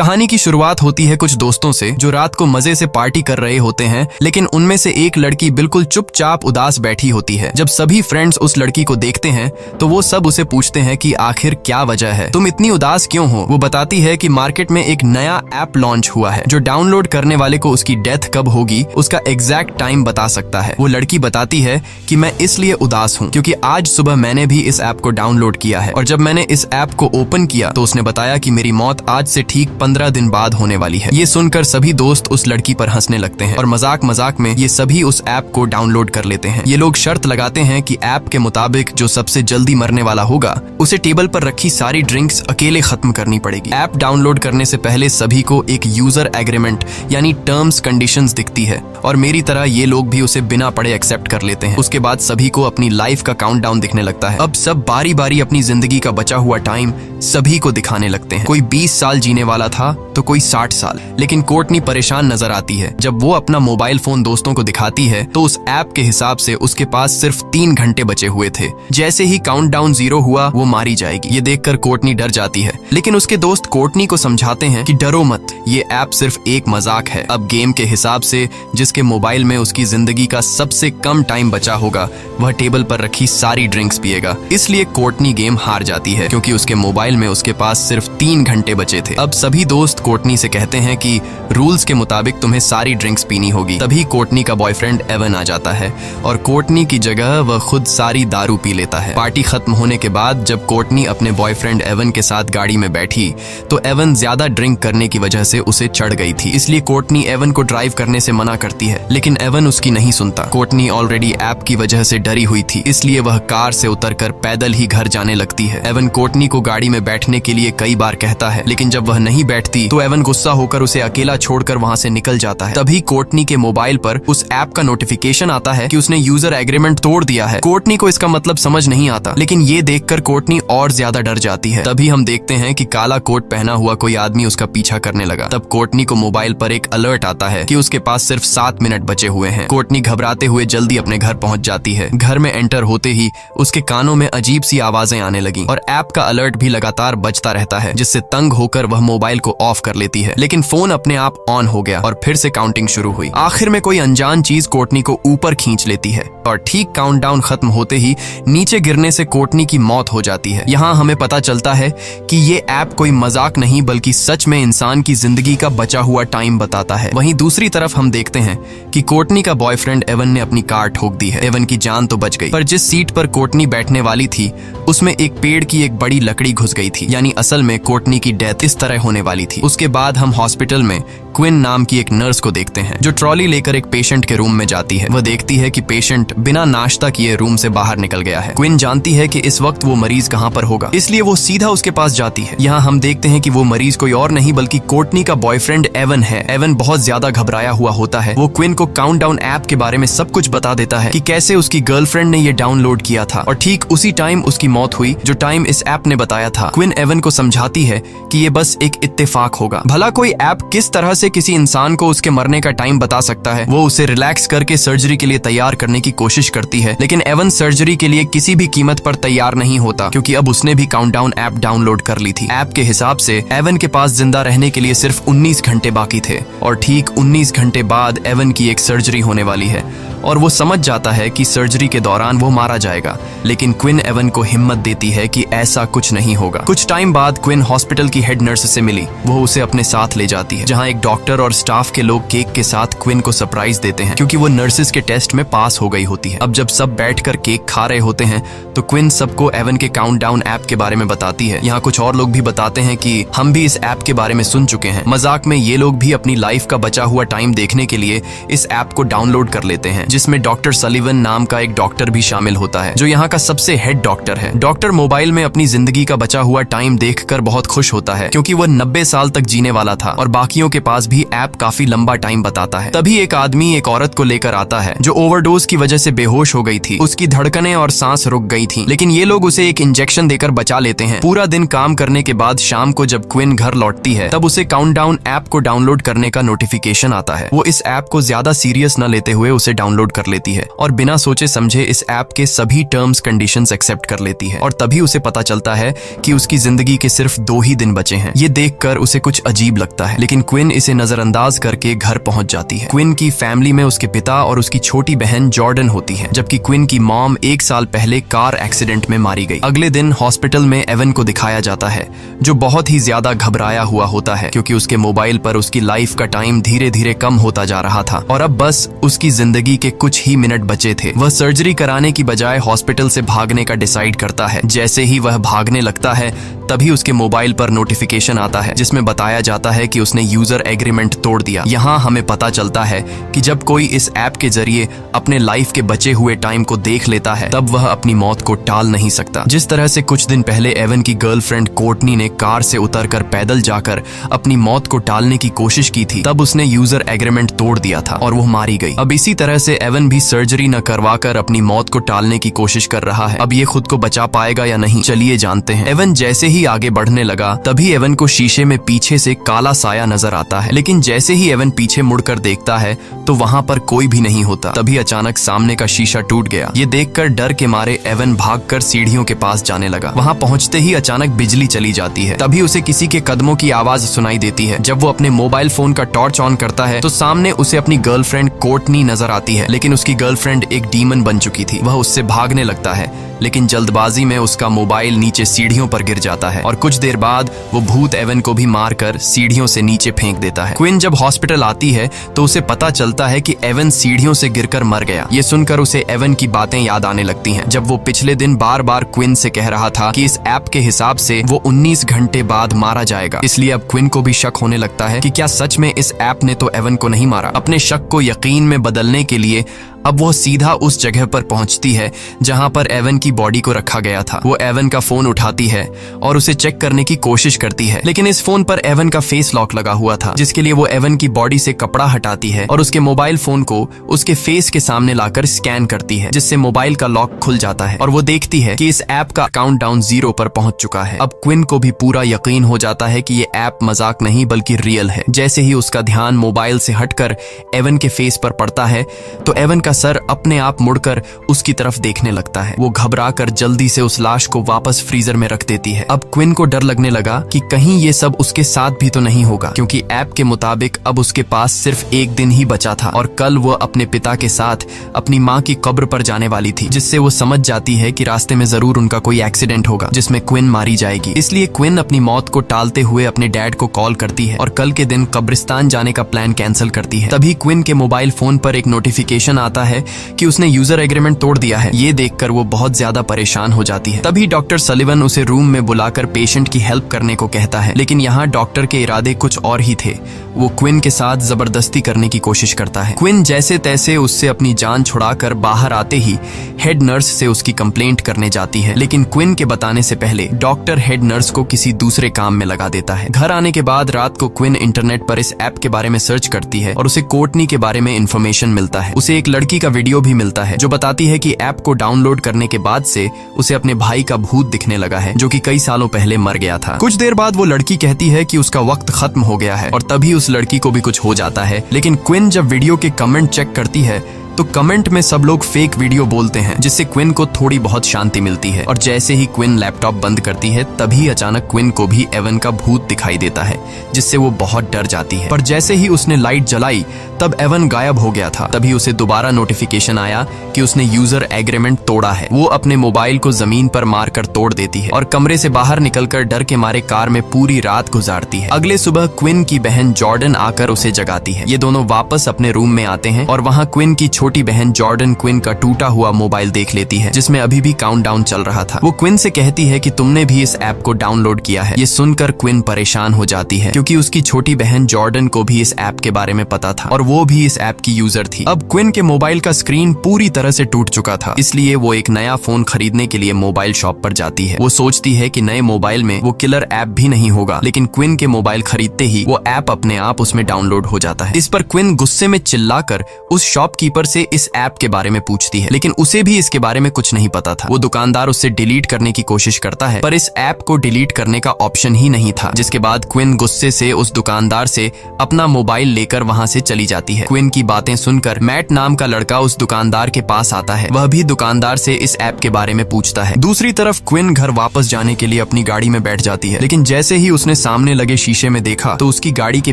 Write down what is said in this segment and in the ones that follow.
कहानी की शुरुआत होती है कुछ दोस्तों से जो रात को मजे से पार्टी कर रहे होते हैं, लेकिन उनमें से एक लड़की बिल्कुल चुपचाप उदास बैठी होती है। जब सभी फ्रेंड्स उस लड़की को देखते हैं तो वो सब उसे पूछते हैं कि आखिर क्या वजह है, तुम इतनी उदास क्यों हो। वो बताती है कि मार्केट में एक नया ऐप लॉन्च हुआ है जो डाउनलोड करने वाले को उसकी डेथ कब होगी उसका एग्जैक्ट टाइम बता सकता है। वो लड़की बताती है कि मैं इसलिए उदास हूँ क्योंकि आज सुबह मैंने भी इस ऐप को डाउनलोड किया है और जब मैंने इस ऐप को ओपन किया तो उसने बताया कि मेरी मौत आज से ठीक 15 दिन बाद होने वाली है। ये सुनकर सभी दोस्त उस लड़की पर हंसने लगते हैं और मजाक मजाक में ये सभी उस ऐप को डाउनलोड कर लेते हैं। ये लोग शर्त लगाते हैं कि ऐप के मुताबिक जो सबसे जल्दी मरने वाला होगा उसे टेबल पर रखी सारी ड्रिंक्स अकेले खत्म करनी पड़ेगी। ऐप डाउनलोड करने से पहले सभी को एक यूजर एग्रीमेंट यानी टर्म्स कंडीशंस दिखती है और मेरी तरह ये लोग भी उसे बिना पढ़े एक्सेप्ट कर लेते हैं। उसके बाद सभी को अपनी लाइफ का काउंटडाउन दिखने लगता है। अब सब बारी बारी अपनी जिंदगी का बचा हुआ टाइम सभी को दिखाने लगते हैं। कोई 20 साल जीने वाला था तो कोई 60 साल। लेकिन कोर्टनी परेशान नजर आती है। जब वो अपना मोबाइल फोन दोस्तों को दिखाती है तो उस ऐप के हिसाब से उसके पास सिर्फ 3 घंटे बचे हुए थे। जैसे ही काउंटडाउन 0 हुआ वो मारी जाएगी। ये देखकर कोर्टनी डर जाती है, लेकिन उसके दोस्त कोर्टनी को समझाते हैं कि डरो मत, ये ऐप सिर्फ एक मजाक है। अब गेम के हिसाब से जिसके मोबाइल में उसकी जिंदगी का सबसे कम टाइम बचा होगा वह टेबल पर रखी सारी ड्रिंक्स पिएगा। इसलिए कोर्टनी गेम हार जाती है क्योंकि उसके मोबाइल में उसके पास सिर्फ 3 घंटे बचे थे। अब सभी दोस्त कोर्टनी से कहते हैं कि रूल्स के मुताबिक तुम्हें सारी ड्रिंक्स पीनी होगी। तभी कोर्टनी का बॉयफ्रेंड एवन आ जाता है और कोर्टनी की जगह वह खुद सारी दारू पी लेता है। पार्टी खत्म होने के बाद जब कोर्टनी अपने बॉयफ्रेंड एवन के साथ गाड़ी में बैठी तो एवन ज्यादा ड्रिंक करने की वजह से उसे चढ़ गई थी। इसलिए कोर्टनी एवन को ड्राइव करने से मना करती है, लेकिन एवन उसकी नहीं सुनता। कोर्टनी ऑलरेडी ऐप की वजह से डरी हुई थी, इसलिए वह कार से उतरकर पैदल ही घर जाने लगती है। एवन कोर्टनी को गाड़ी में बैठने के लिए कई बार कहता है, लेकिन जब वह नहीं बैठती तो एवन गुस्सा होकर उसे अकेला छोड़कर वहां से निकल जाता है। तभी कोर्टनी के मोबाइल पर उस ऐप का नोटिफिकेशन आता है कि उसने यूजर एग्रीमेंट तोड़ दिया है। कोर्टनी को इसका मतलब समझ नहीं आता, लेकिन ये देखकर कोर्टनी और ज्यादा डर जाती है। तभी हम देखते हैं कि काला कोट पहना हुआ कोई आदमी उसका पीछा करने लगा। तब कोर्टनी को मोबाइल पर एक अलर्ट आता है कि उसके पास सिर्फ 7 मिनट बचे हुए हैं। कोर्टनी घबराते हुए जल्दी अपने घर पहुंच जाती है। घर में एंटर होते ही उसके कानों में अजीब सी आवाजें आने लगी और ऐप का अलर्ट भी लगातार बजता रहता है, जिससे तंग होकर वह मोबाइल को ऑफ कर लेती है। लेकिन फोन अपने आप ऑन हो गया और फिर से काउंटिंग शुरू हुई। आखिर में कोई अनजान चीज कोर्टनी को ऊपर खींच लेती है और ठीक काउंटडाउन खत्म होते ही नीचे गिरने से कोर्टनी की मौत हो जाती है। यहाँ हमें पता चलता है कि ये ऐप कोई मजाक नहीं बल्कि सच में इंसान की जिंदगी का बचा हुआ टाइम बताता है। वहीं दूसरी तरफ हम देखते हैं कि कोर्टनी का बॉयफ्रेंड एवन ने अपनी कार ठोक दी है। एवन की जान तो बच गई, पर जिस सीट पर कोर्टनी बैठने वाली थी उसमें एक पेड़ की एक बड़ी लकड़ी घुस गई थी, यानी असल में कोर्टनी की डेथ इस तरह होने वाली थी। उसके बाद हम हॉस्पिटल में क्विन नाम की एक नर्स को देखते हैं जो ट्रॉली लेकर एक पेशेंट के रूम में जाती है। वह देखती है कि पेशेंट बिना नाश्ता किए रूम से बाहर निकल गया है। क्विन जानती है कि इस वक्त वो मरीज कहाँ पर होगा, इसलिए वो सीधा उसके पास जाती है। यहाँ हम देखते हैं कि वो मरीज कोई और नहीं बल्कि कोर्टनी का बॉयफ्रेंड एवन है। एवन बहुत ज्यादा घबराया हुआ होता है। वो क्विन को काउंटडाउन ऐप के बारे में सब कुछ बता देता है कि कैसे उसकी गर्लफ्रेंड ने ये डाउनलोड किया था और ठीक उसी टाइम उसकी मौत हुई जो टाइम इस ऐप ने बताया था। क्विन एवन को समझाती है कि ये बस एक इत्तेफाक होगा। भला कोई ऐप किस तरह से किसी इंसान को उसके मरने का टाइम बता सकता है। वो उसे रिलैक्स करके सर्जरी के लिए तैयार करने की कोशिश करती है, लेकिन एवन सर्जरी के लिए किसी भी कीमत पर तैयार नहीं होता क्योंकि अब उसने भी काउंटडाउन ऐप डाउनलोड कर ली थी। ऐप के हिसाब से एवन के पास जिंदा रहने के लिए सिर्फ 19 घंटे बाकी थे और ठीक 19 घंटे बाद एवन की एक सर्जरी होने वाली है और वो समझ जाता है कि सर्जरी के दौरान वो मारा जाएगा। लेकिन क्विन एवन को हिम्मत देती है कि ऐसा कुछ नहीं होगा। कुछ टाइम बाद क्विन हॉस्पिटल की हेड नर्स से मिली। वो उसे अपने साथ ले जाती है, जहाँ एक डॉक्टर और स्टाफ के लोग केक के साथ क्विन को सरप्राइज देते हैं क्योंकि वो नर्सेस के टेस्ट में पास हो गई होती है। अब जब सब बैठकर केक खा रहे होते हैं तो क्विन सबको एवन के काउंटडाउन ऐप के बारे में बताती है। यहाँ कुछ और लोग भी बताते हैं कि हम भी इस ऐप के बारे में सुन चुके हैं। मजाक में ये लोग भी अपनी लाइफ का बचा हुआ टाइम देखने के लिए इस ऐप को डाउनलोड कर लेते हैं, जिसमें डॉक्टर सलीवन नाम का एक डॉक्टर भी शामिल होता है जो यहाँ का सबसे हेड डॉक्टर है। डॉक्टर मोबाइल में अपनी जिंदगी का बचा हुआ टाइम देखकर बहुत खुश होता है क्योंकि वह 90 साल तक जीने वाला था और बाकियों के पास भी ऐप काफी लंबा टाइम बताता है। तभी एक आदमी एक औरत को लेकर आता है जो ओवरडोज की वजह से बेहोश हो गई थी। उसकी धड़कनें और सांस रुक गई थी, लेकिन ये लोग उसे एक इंजेक्शन देकर बचा लेते हैं। पूरा दिन काम करने के बाद शाम को जब क्विन घर लौटती है तब उसे काउंटडाउन ऐप को डाउनलोड करने का नोटिफिकेशन आता है। वो इस ऐप को ज्यादा सीरियस न लेते हुए उसे डाउनलोड कर लेती है और बिना सोचे समझे इस ऐप के सभी टर्म्स कंडीशंस एक्सेप्ट कर लेती है। और तभी उसे पता चलता है कि उसकी जिंदगी के सिर्फ 2 ही दिन बचे हैं। ये देखकर उसे कुछ अजीब लगता है, लेकिन क्विन इसे नजरअंदाज करके घर पहुंच जाती है। क्विन की फैमिली में उसके पिता और उसकी छोटी बहन जॉर्डन होती है, जबकि क्विन की मॉम 1 साल पहले कार एक्सीडेंट में मारी गई। अगले दिन हॉस्पिटल में एवन को दिखाया जाता है, जो बहुत ही ज्यादा घबराया हुआ होता है क्योंकि उसके मोबाइल पर उसकी लाइफ का टाइम धीरे धीरे कम होता जा रहा था और अब बस उसकी जिंदगी के कुछ ही मिनट बचे थे। वह सर्जरी कराने की बजाय हॉस्पिटल से भागने का डिसाइड करता है। जैसे ही वह भागने लगता है तभी उसके मोबाइल पर नोटिफिकेशन आता है जिसमें बताया जाता है कि उसने यूजर एग्रीमेंट तोड़ दिया। यहाँ हमें पता चलता है कि जब कोई इस ऐप के जरिए अपने लाइफ के बचे हुए टाइम को देख लेता है तब वह अपनी मौत को टाल नहीं सकता। जिस तरह से कुछ दिन पहले एवन की गर्लफ्रेंड कोर्टनी ने कार से उतरकर पैदल जाकर अपनी मौत को टालने की कोशिश की थी, तब उसने यूजर एग्रीमेंट तोड़ दिया था और वो मारी गई। अब इसी तरह से एवन भी सर्जरी न करवाकर अपनी मौत को टालने की कोशिश कर रहा है। अब ये खुद को बचा पाएगा या नहीं, चलिए जानते हैं। एवन जैसे ही आगे बढ़ने लगा तभी एवन को शीशे में पीछे से काला साया नजर आता है, लेकिन जैसे ही एवन पीछे मुड़कर देखता है तो वहाँ पर कोई भी नहीं होता। तभी अचानक सामने का शीशा टूट गया। ये देखकर डर के मारे एवन भागकर सीढ़ियों के पास जाने लगा। वहाँ पहुँचते ही अचानक बिजली चली जाती है। तभी उसे किसी के कदमों की आवाज सुनाई देती है। जब वो अपने मोबाइल फोन का टॉर्च ऑन करता है तो सामने उसे अपनी गर्लफ्रेंड कोर्टनी नजर आती है, लेकिन उसकी गर्लफ्रेंड एक डीमन बन चुकी थी। वह उससे भागने लगता है, लेकिन जल्दबाजी में उसका मोबाइल नीचे सीढ़ियों पर गिर जाता है और कुछ देर बाद वो भूत एवन को भी मारकर सीढ़ियों से नीचे फेंक देता है। क्विन जब हॉस्पिटल आती है तो उसे पता चलता है कि एवन सीढ़ियों से गिरकर मर गया। ये सुनकर उसे एवन की बातें याद आने लगती हैं, जब वो पिछले दिन बार बार क्विन से कह रहा था कि इस ऐप के हिसाब से वो 19 घंटे बाद मारा जाएगा। इसलिए अब क्विन को भी शक होने लगता है कि क्या सच में इस ऐप ने तो एवन को नहीं मारा। अपने शक को यकीन में बदलने के लिए अब वो सीधा उस जगह पर पहुंचती है जहां पर एवन की बॉडी को रखा गया था। वो एवन का फोन उठाती है और उसे चेक करने की कोशिश करती है, लेकिन इस फोन पर एवन का फेस लॉक लगा हुआ था, जिसके लिए वो एवन की बॉडी से कपड़ा हटाती है और उसके मोबाइल फोन को उसके फेस के सामने लाकर स्कैन करती है, जिससे मोबाइल का लॉक खुल जाता है और वो देखती है कि इस ऐप का काउंटडाउन 0 पर पहुंच चुका है। अब क्विन को भी पूरा यकीन हो जाता है कि ये ऐप मजाक नहीं बल्कि रियल है। जैसे ही उसका ध्यान मोबाइल से हटकर एवन के फेस पर पड़ता है तो एवन सर अपने आप मुड़कर उसकी तरफ देखने लगता है। वो घबराकर जल्दी से उस लाश को वापस फ्रीजर में रख देती है। अब क्विन को डर लगने लगा कि कहीं ये सब उसके साथ भी तो नहीं होगा, क्योंकि ऐप के मुताबिक अब उसके पास सिर्फ 1 दिन ही बचा था और कल वो अपने पिता के साथ अपनी माँ की कब्र पर जाने वाली थी, जिससे वो समझ जाती है कि रास्ते में जरूर उनका कोई एक्सीडेंट होगा जिसमें क्विन मारी जाएगी। इसलिए क्विन अपनी मौत को टालते हुए अपने डैड को कॉल करती है और कल के दिन कब्रिस्तान जाने का प्लान कैंसिल करती है। तभी क्विन के मोबाइल फोन पर एक नोटिफिकेशन आता है कि उसने यूजर एग्रीमेंट तोड़ दिया है। ये देखकर वो बहुत ज्यादा परेशान हो जाती है। तभी डॉक्टर सलिवन उसे रूम में बुलाकर पेशेंट की हेल्प करने को कहता है, लेकिन यहाँ डॉक्टर के इरादे कुछ और ही थे। वो क्विन के साथ जबरदस्ती करने की कोशिश करता है। क्विन जैसे तैसे उससे अपनी जान छुड़ाकर बाहर आते ही हेड नर्स से उसकी कंप्लेंट करने जाती है, लेकिन क्विन के बताने से पहले डॉक्टर हेड नर्स को किसी दूसरे काम में लगा देता है। घर आने के बाद रात को क्विन इंटरनेट पर इस ऐप के बारे में सर्च करती है और उसे कोर्टनी के बारे में इंफॉर्मेशन मिलता है। उसे एक लड़की का वीडियो भी मिलता है जो बताती है कि ऐप को डाउनलोड करने के बाद से उसे अपने भाई का भूत दिखने लगा है, जो कि कई सालों पहले मर गया था। कुछ देर बाद वो लड़की कहती है कि उसका वक्त खत्म हो गया है और तभी उस लड़की को भी कुछ हो जाता है। लेकिन क्विन जब वीडियो के कमेंट चेक करती है तो कमेंट में सब लोग फेक वीडियो बोलते हैं, जिससे क्विन को थोड़ी बहुत शांति मिलती है। और जैसे ही क्विन लैपटॉप बंद करती है तभी अचानक क्विन को भी एवन का भूत दिखाई देता है, जिससे वो बहुत डर जाती है। पर जैसे ही उसने लाइट जलाई तब एवन गायब हो गया था। तभी उसे दोबारा नोटिफिकेशन आया कि उसने यूजर एग्रीमेंट तोड़ा है। वो अपने मोबाइल को जमीन पर मारकर तोड़ देती है और कमरे से बाहर निकलकर डर के मारे कार में पूरी रात गुजारती है। अगले सुबह क्विन की बहन जॉर्डन आकर उसे जगाती है। ये दोनों वापस अपने रूम में आते हैं और वहाँ क्विन की छोटी बहन जॉर्डन क्विन का टूटा हुआ मोबाइल देख लेती है, जिसमें अभी भी काउंटडाउन चल रहा था। वो क्विन से कहती है कि तुमने भी इस ऐप को डाउनलोड किया है। ये सुनकर क्विन परेशान हो जाती है, क्योंकि उसकी छोटी बहन जॉर्डन को भी इस ऐप के बारे में पता था और वो भी इस ऐप की यूजर थी। अब क्विन के मोबाइल का स्क्रीन पूरी तरह से टूट चुका था, इसलिए वो एक नया फोन खरीदने के लिए मोबाइल शॉप पर जाती है। वो सोचती है कि नए मोबाइल में वो किलर ऐप भी नहीं होगा, लेकिन क्विन के मोबाइल खरीदते ही वो ऐप अपने आप उसमें डाउनलोड हो जाता है। इस पर क्विन गुस्से में चिल्लाकर उस शॉपकीपर से इस ऐप के बारे में पूछती है, लेकिन उसे भी इसके बारे में कुछ नहीं पता था। वो दुकानदार उससे डिलीट करने की कोशिश करता है, पर इस ऐप को डिलीट करने का ऑप्शन ही नहीं था। जिसके बाद क्विन गुस्से से उस दुकानदार से अपना मोबाइल लेकर वहां से चली जाती है। क्विन की बातें सुनकर मैट नाम का लड़का उस दुकानदार के पास आता है। वह भी दुकानदार से इस ऐप के बारे में पूछता है। दूसरी तरफ क्विन घर वापस जाने के लिए अपनी गाड़ी में बैठ जाती है, लेकिन जैसे ही उसने सामने लगे शीशे में देखा तो उसकी गाड़ी के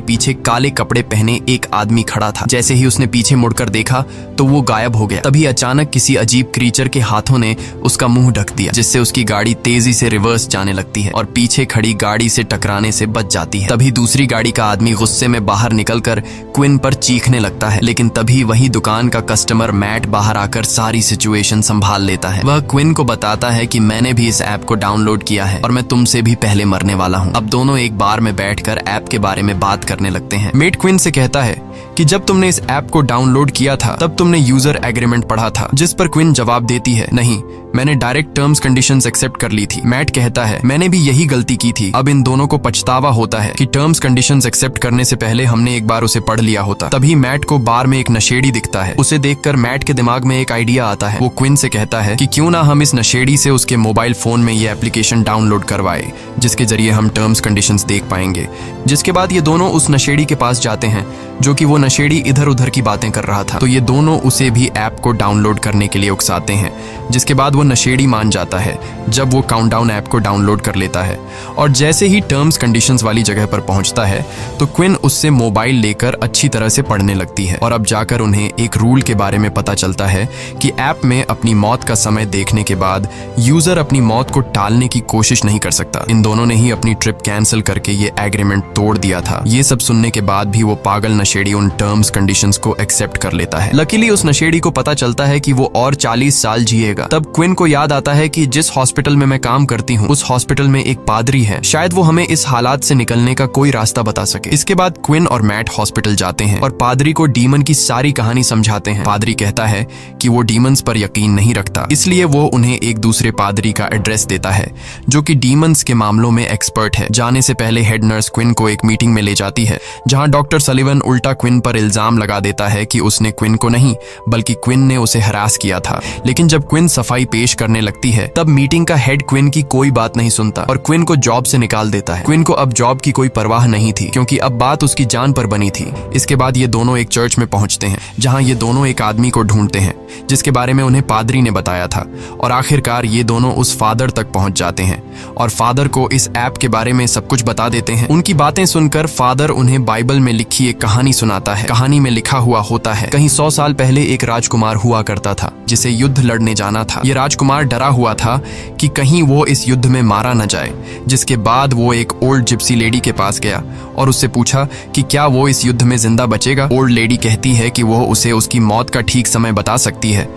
पीछे काले कपड़े पहने एक आदमी खड़ा था। जैसे ही उसने पीछे मुड़कर देखा तो वो गायब हो गया। तभी अचानक किसी अजीब क्रीचर के हाथों ने उसका मुंह ढक दिया, जिससे उसकी गाड़ी तेजी से रिवर्स जाने लगती है और पीछे खड़ी गाड़ी से टकराने से बच जाती है। तभी दूसरी गाड़ी का आदमी गुस्से में बाहर निकलकर क्विन पर चीखने लगता है, लेकिन तभी वही दुकान का कस्टमर मैट बाहर आकर सारी सिचुएशन संभाल लेता है। वह क्विन को बताता है कि मैंने भी इस ऐप को डाउनलोड किया है और मैं तुमसे भी पहले मरने वाला हूँ। अब दोनों एक बार में बैठकर ऐप के बारे में बात करने लगते हैं। मेट क्विन से कहता है कि जब तुमने इस ऐप को डाउनलोड किया था तब तुमने यूजर एग्रीमेंट पढ़ा था, जिस पर क्विन जवाब देती है, नहीं, मैंने डायरेक्ट टर्म्स कंडीशंस एक्सेप्ट कर ली थी। मैट कहता है, मैंने भी यही गलती की थी। अब इन दोनों को पछतावा होता है कि टर्म्स कंडीशंस एक्सेप्ट करने से पहले हमने एक बार उसे पढ़ लिया होता। तभी मैट को बार में एक नशेड़ी दिखता है। उसे देखकर मैट के दिमाग में एक आइडिया आता है। वो क्विन से कहता है कि क्यों ना हम इस नशेड़ी से उसके मोबाइल फोन में ये एप्लीकेशन डाउनलोड करवाए, जिसके जरिए हम टर्म्स कंडीशंस देख पाएंगे। जिसके बाद ये दोनों उस नशेड़ी के पास जाते हैं, जो कि वो नशेड़ी इधर उधर की बातें कर रहा था। तो ये दोनों उसे भी ऐप को डाउनलोड करने के लिए उकसाते हैं, जिसके बाद वो नशेड़ी मान जाता है जब वो काउंटडाउन ऐप को डाउनलोड कर लेता है। और जैसे ही टर्म्स कंडीशंस वाली जगह पर पहुंचता है तो क्विन उससे मोबाइल लेकर अच्छी तरह से पढ़ने लगती है और अब जाकर उन्हें एक रूल के बारे में पता चलता है कि ऐप में अपनी मौत का समय देखने के बाद यूजर अपनी मौत को टालने की कोशिश नहीं कर सकता। इन दोनों ने ही अपनी ट्रिप कैंसिल करके ये एग्रीमेंट तोड़ दिया था। ये सब सुनने के बाद भी वो पागल नशेड़ी उन टर्म्स कंडीशंस को एक्सेप्ट कर लेता है। लकीली उस नशेड़ी को पता चलता है कि वो और 40 साल जिएगा। तब क्विन को याद आता है कि जिस हॉस्पिटल में मैं काम करती हूँ उस हॉस्पिटल में एक पादरी है, शायद वो हमें इस हालात से निकलने का कोई रास्ता बता सके। इसके बाद क्विन और मैट हॉस्पिटल जाते हैं और पादरी को डीमन की सारी कहानी समझाते हैं। पादरी कहता है कि वो डीमंस पर यकीन नहीं रखता, इसलिए वो उन्हें एक दूसरे पादरी का एड्रेस देता है जो कि डीमंस के मामलों में एक्सपर्ट है। जाने से पहले हेड नर्स क्विन को एक मीटिंग में ले जाती है, जहां डॉक्टर सलिवन उल्टा क्विन पर इल्जाम लगा देता है कि उसने क्विन को नहीं बल्कि क्विन ने उसे हरास किया था। लेकिन जब क्विन सफाई पेश करने लगती है तब मीटिंग का हेड क्विन की कोई बात नहीं सुनता और क्विन को जॉब से निकाल देता है। क्विन को अब जॉब की कोई परवाह नहीं थी, क्योंकि अब बात उसकी जान पर बनी थी। इसके बाद ये दोनों एक चर्च में पहुंचते हैं, जहां ये दोनों एक आदमी को ढूंढते हैं जिसके बारे में उन्हें पादरी ने बताया था। और आखिरकार ये दोनों उस फादर तक पहुंच जाते हैं और फादर को इस ऐप के बारे में सब कुछ बता देते हैं। उनकी बातें सुनकर फादर उन्हें बाइबल में लिखी एक कहानी सुनाता है। कहानी में लिखा हुआ होता है, कहीं 100 साल पहले एक राजकुमार हुआ करता था जिसे युद्ध लड़ने जाना था। ये राजकुमार डरा हुआ था कि कहीं वो इस युद्ध में मारा न जाए। जिसके बाद वो एक ओल्ड जिप्सी लेडी के पास गया और उससे पूछा कि क्या वो इस युद्ध में जिंदा बचेगा। ओल्ड लेडी कहती है कि वो उसे उसकी मौत का ठीक समय बता सकती है,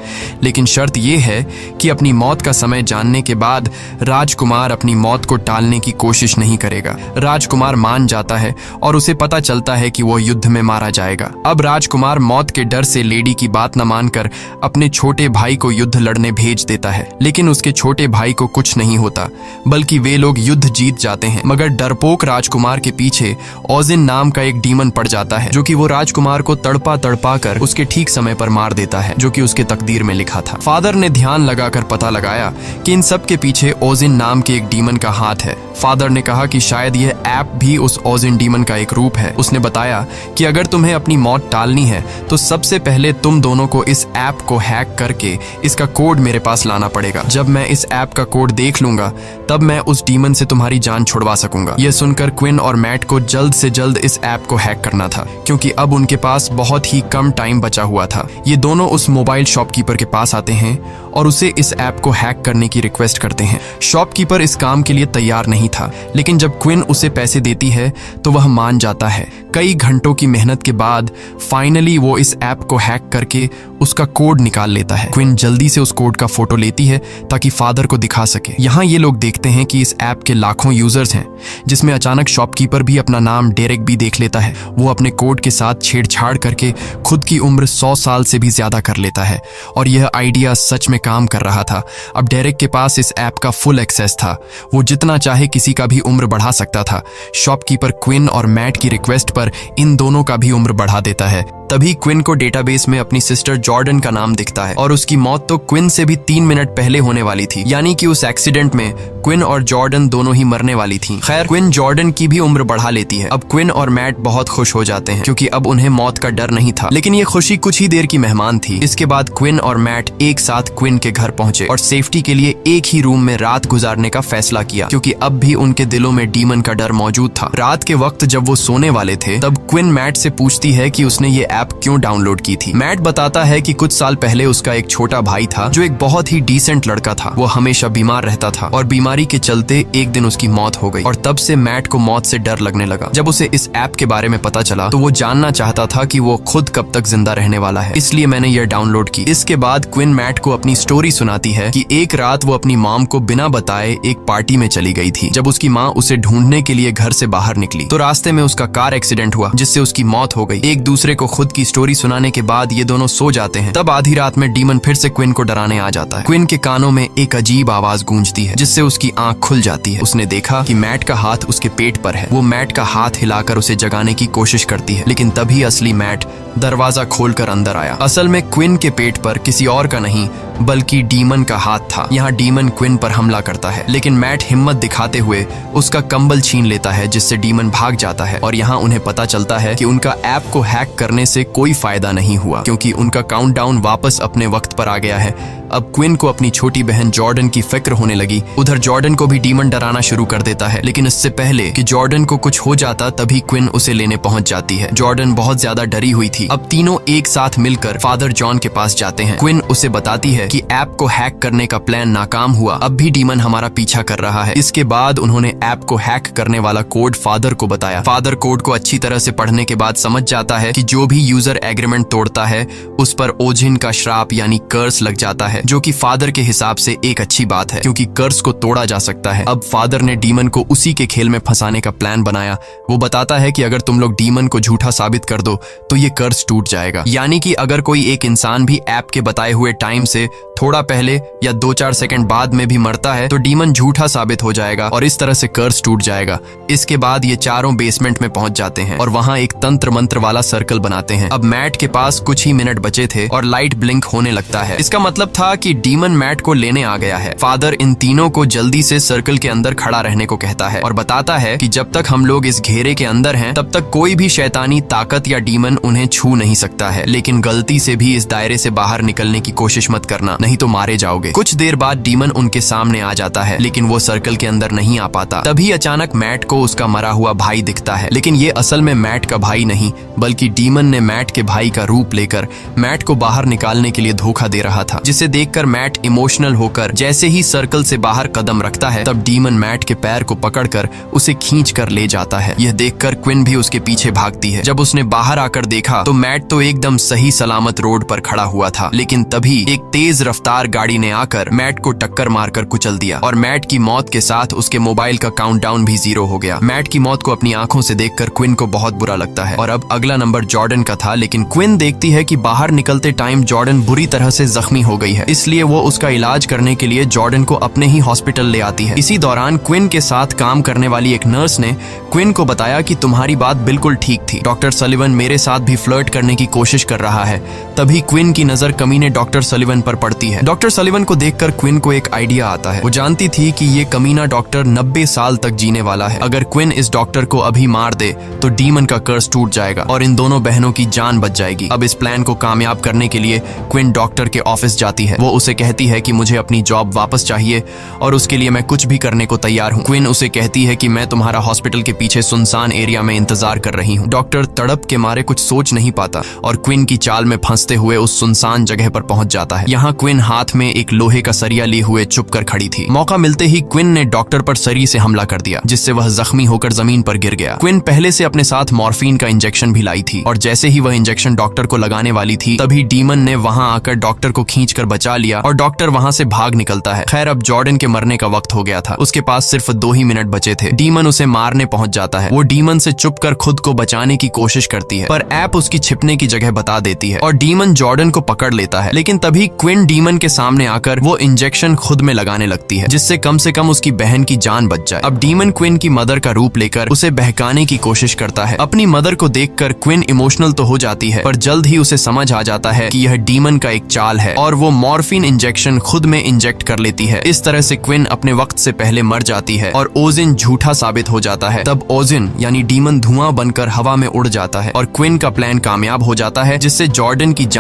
लेकिन शर्त ये है कि अपनी मौत का समय जानने के बाद राजकुमार अपनी मौत को टालने की कोशिश नहीं करेगा। राजकुमार मान जाता है और उसे पता चलता है कि वो युद्ध में मारा जाएगा। अब राजकुमार मौत के डर से लेडी की बात न मानकर अपने छोटे भाई को युद्ध लड़ने भेज देता है, लेकिन उसके छोटे भाई को कुछ नहीं होता, बल्कि वे लोग युद्ध जीत जाते हैं। मगर डरपोक राजकुमार के पीछे ओजिन नाम का एक डीमन पड़ जाता है, जो कि वो राजकुमार को तड़पा तड़पा कर उसके ठीक समय पर मार देता है, जो कि उसके तकदीर में लिखा था। फादर ने ध्यान लगाकर पता लगाया कि इन सब के पीछे ओजिन नाम के एक डीमन का हाथ है। फादर ने कहा कि शायद यह ऐप भी उस ओजिन डीमन का एक रूप है। उसने बताया कि अगर तुम्हें अपनी मौत टालनी है तो सबसे पहले तुम दोनों को इस ऐप को हैक करके इसका कोड मेरे पास लाना पड़ेगा। जब मैं इस ऐप का कोड देख लूंगा तब मैं उस डीमन से तुम्हारी जान छुड़वा सकूंगा। यह सुनकर क्विन और मैट को जल्द से जल्द इस ऐप को हैक करना था, क्योंकि अब उनके पास बहुत ही कम टाइम बचा हुआ था। ये दोनों उस मोबाइल शॉपकीपर के पास आते हैं और उसे इस ऐप को हैक करने की रिक्वेस्ट करते हैं। शॉपकीपर इस काम के लिए तैयार नहीं था, लेकिन जब क्विन उसे पैसे देती है तो वह मान जाता है। कई घंटों की मेहनत के बाद फाइनली वो इस ऐप को हैक करके उसका कोड निकाल लेता है। क्विन जल्दी से उस कोड का फोटो लेती है ताकि फादर को दिखा सके। यहाँ ये लोग देखते हैं कि इस ऐप के लाखों यूजर्स हैं, जिसमें अचानक शॉपकीपर भी अपना नाम डेरेक भी देख लेता है। वो अपने कोड के साथ छेड़छाड़ करके खुद की उम्र 100 साल से भी ज्यादा कर लेता है और यह आइडिया सच में काम कर रहा था। अब डेरेक के पास इस ऐप का फुल एक्सेस था, वो जितना चाहे किसी का भी उम्र बढ़ा सकता था। शॉपकीपर क्विन और मैट की रिक्वेस्ट पर इन दोनों का भी उम्र बढ़ा देता है। तभी क्विन को डेटाबेस में अपनी सिस्टर जॉर्डन का नाम दिखता है और उसकी मौत तो क्विन से भी 3 मिनट पहले होने वाली थी, यानी कि उस एक्सीडेंट में क्विन और जॉर्डन दोनों ही मरने वाली थी। खैर, क्विन जॉर्डन की भी उम्र बढ़ा लेती है। अब क्विन और मैट बहुत खुश हो जाते हैं क्योंकि अब उन्हें मौत का डर नहीं था, लेकिन ये खुशी कुछ ही देर की मेहमान थी। इसके बाद क्विन और मैट एक साथ क्विन के घर पहुंचे और सेफ्टी के लिए एक ही रूम में रात गुजारने का फैसला किया, क्योंकि अब भी उनके दिलों में डीमन का डर मौजूद था। रात के वक्त जब वो सोने वाले थे तब क्विन मैट से पूछती है कि उसने ये ऐप क्यों डाउनलोड की थी। मैट बताता है कि कुछ साल पहले उसका एक छोटा भाई था जो एक बहुत ही डिसेंट लड़का था। वो हमेशा बीमार रहता था और बीमारी के चलते एक दिन उसकी मौत हो गई और तब से मैट को मौत से डर लगने लगा। जब उसे इस ऐप के बारे में पता चला तो वो जानना चाहता था कि वो खुद कब तक जिंदा रहने वाला है, इसलिए मैंने यह डाउनलोड की। इसके बाद क्विन मैट को अपनी स्टोरी सुनाती है कि एक रात वो अपनी मॉम को बिना बताए एक पार्टी में चली गई थी। जब उसकी माँ उसे ढूंढने के लिए घर से बाहर निकली तो रास्ते में उसका कार एक्सीडेंट हुआ जिससे उसकी मौत हो गई। एक दूसरे को खुद की स्टोरी सुनाने के बाद ये दोनों सो जाते हैं। तब आधी रात में डीमन फिर से क्विन को डराने आ जाता है। क्विन के कानों में एक अजीब आवाज गूंजती है जिससे उसकी आंख खुल जाती है। उसने देखा कि मैट का हाथ उसके पेट पर है। वो मैट का हाथ हिलाकर उसे जगाने की कोशिश करती है, लेकिन तभी असली मैट दरवाजा खोलकर अंदर आया। असल में क्विन के पेट पर किसी और का नहीं बल्कि डीमन का हाथ था। यहाँ डीमन क्विन पर हमला करता है, लेकिन मैट हिम्मत दिखाते हुए उसका कंबल छीन लेता है जिससे डीमन भाग जाता है। और यहाँ उन्हें पता चलता है कि उनका ऐप को हैक करने से कोई फायदा नहीं हुआ क्योंकि उनका काउंटडाउन वापस अपने वक्त पर आ गया है। अब क्विन को अपनी छोटी बहन जॉर्डन की फिक्र होने लगी। उधर जॉर्डन को भी डीमन डराना शुरू कर देता है, लेकिन इससे पहले कि जॉर्डन को कुछ हो जाता तभी क्विन उसे लेने पहुंच जाती है। जॉर्डन बहुत ज्यादा डरी हुई थी। अब तीनों एक साथ मिलकर फादर जॉन के पास जाते हैं। क्विन उसे बताती है कि ऐप को हैक करने का प्लान नाकाम हुआ, अब भी डीमन हमारा पीछा कर रहा है। इसके बाद उन्होंने ऐप को हैक करने वाला कोड फादर को बताया। फादर कोड को अच्छी तरह से पढ़ने के बाद समझ जाता है कि जो भी यूजर एग्रीमेंट तोड़ता है उस पर ओजिन का श्राप यानी कर्स लग जाता है, जो कि फादर के हिसाब से एक अच्छी बात है क्योंकि कर्स को तोड़ा जा सकता है। अब फादर ने डीमन को उसी के खेल में फंसाने का प्लान बनाया। वो बताता है कि अगर तुम लोग डीमन को झूठा साबित कर दो तो ये कर्स टूट जाएगा, यानी कि अगर कोई एक इंसान भी ऐप के बताए हुए टाइम से थोड़ा पहले या 2-4 सेकंड बाद में भी मरता है तो डीमन झूठा साबित हो जाएगा और इस तरह से कर्स टूट जाएगा। इसके बाद ये चारों बेसमेंट में पहुंच जाते हैं और वहां एक तंत्र मंत्र वाला सर्कल बनाते हैं। अब मैट के पास कुछ ही मिनट बचे थे और लाइट ब्लिंक होने लगता है। इसका मतलब था कि डीमन मैट को लेने आ गया है। फादर इन तीनों को जल्दी से सर्कल के अंदर खड़ा रहने को कहता है और बताता है कि जब तक हम लोग इस घेरे के अंदर हैं तब तक कोई भी शैतानी ताकत या डीमन उन्हें छू नहीं सकता है, लेकिन गलती से भी इस दायरे से बाहर निकलने की कोशिश मत करना, नहीं तो मारे जाओगे। कुछ देर बाद डीमन उनके सामने आ जाता है, लेकिन वो सर्कल के अंदर नहीं आ पाता। तभी अचानक मैट को उसका मरा हुआ भाई दिखता है, लेकिन ये असल में मैट का भाई नहीं बल्कि डीमन ने मैट के भाई का रूप लेकर मैट को बाहर निकालने के लिए धोखा दे रहा था, जिसे देखकर मैट इमोशनल होकर जैसे ही सर्कल से बाहर कदम रखता है तब डीमन मैट के पैर को पकड़कर उसे खींच कर ले जाता है। यह देखकर क्विन भी उसके पीछे भागती है। जब उसने बाहर आकर देखा तो मैट तो एकदम सही सलामत रोड पर खड़ा हुआ था, लेकिन तभी एक तेज रफ्तार गाड़ी ने आकर मैट को टक्कर मारकर कुचल दिया और मैट की मौत के साथ उसके मोबाइल का काउंटडाउन भी 0 हो गया। मैट की मौत को अपनी आंखों से देखकर क्विन को बहुत बुरा लगता है और अब अगला नंबर जॉर्डन का था, लेकिन क्विन देखती है कि बाहर निकलते टाइम जॉर्डन बुरी तरह से जख्मी हो गई है, इसलिए वो उसका इलाज करने के लिए जॉर्डन को अपने ही हॉस्पिटल ले आती है। इसी दौरान क्विन के साथ काम करने वाली एक नर्स ने क्विन को बताया कि तुम्हारी बात बिल्कुल ठीक थी, डॉक्टर सलिवन मेरे साथ भी फ्लर्ट करने की कोशिश कर रहा है। तभी क्विन की नजर कमीने डॉक्टर सलिवन पर पड़ती है। डॉक्टर सलिवन को देखकर क्विन को एक आइडिया आता है। वो जानती थी कि ये कमीना डॉक्टर 90 साल तक जीने वाला है। अगर क्विन इस डॉक्टर को अभी मार दे तो डीमन का कर्स टूट जाएगा और इन दोनों बहनों की जान बच जाएगी। अब इस प्लान को कामयाब करने के लिए क्विन डॉक्टर के ऑफिस जाती है। वो उसे कहती है कि मुझे अपनी जॉब वापस चाहिए और उसके लिए मैं कुछ भी करने को तैयार हूँ। क्विन उसे कहती है कि मैं तुम्हारा हॉस्पिटल के पीछे सुनसान एरिया में इंतजार कर रही हूँ। डॉक्टर तड़प के मारे कुछ सोच नहीं पाता और क्विन की चाल में फंसते हुए उस सुनसान जगह पर पहुंच जाता है। यहाँ क्विन हाथ में एक लोहे का सरिया लिए हुए चुप कर खड़ी थी। मौका मिलते ही क्विन ने डॉक्टर पर सरी से हमला कर दिया, जिससे वह जख्मी होकर जमीन पर गिर गया। क्विन पहले से अपने साथ मॉर्फिन का इंजेक्शन भी लाई थी और जैसे ही वह इंजेक्शन डॉक्टर को लगाने वाली थी तभी डीमन ने वहां आकर डॉक्टर को खींचकर बचा बचा लिया और डॉक्टर वहाँ से भाग निकलता है। खैर अब जॉर्डन के मरने का वक्त हो गया था, उसके पास सिर्फ 2 ही मिनट बचे थे। डीमन उसे मारने पहुंच जाता है। वो डीमन से छुपकर खुद को बचाने की कोशिश करती है, पर ऐप उसकी छिपने की जगह बता देती है और डीमन जॉर्डन को पकड़ लेता है। लेकिन तभी क्विन डीमन के सामने आकर वो इंजेक्शन खुद में लगाने लगती है, जिससे कम से कम उसकी बहन की जान बच जाए। अब डीमन क्विन की मदर का रूप लेकर उसे बहकाने की कोशिश करता है। अपनी मदर को देखकर क्विन इमोशनल तो हो जाती है, पर जल्द ही उसे समझ आ जाता है कि यह डीमन का एक चाल है और वो मॉर्फिन इंजेक्शन खुद में इंजेक्ट कर लेती है। इस तरह से क्विन अपने वक्त से पहले मर जाती है और ओजिन झूठा साबित हो जाता है। तब ओजिन यानी डीमन धुआं बनकर हवा में उड़ जाता है और क्विन का प्लान कामयाब हो जाता है, जिससे जॉर्डन की जान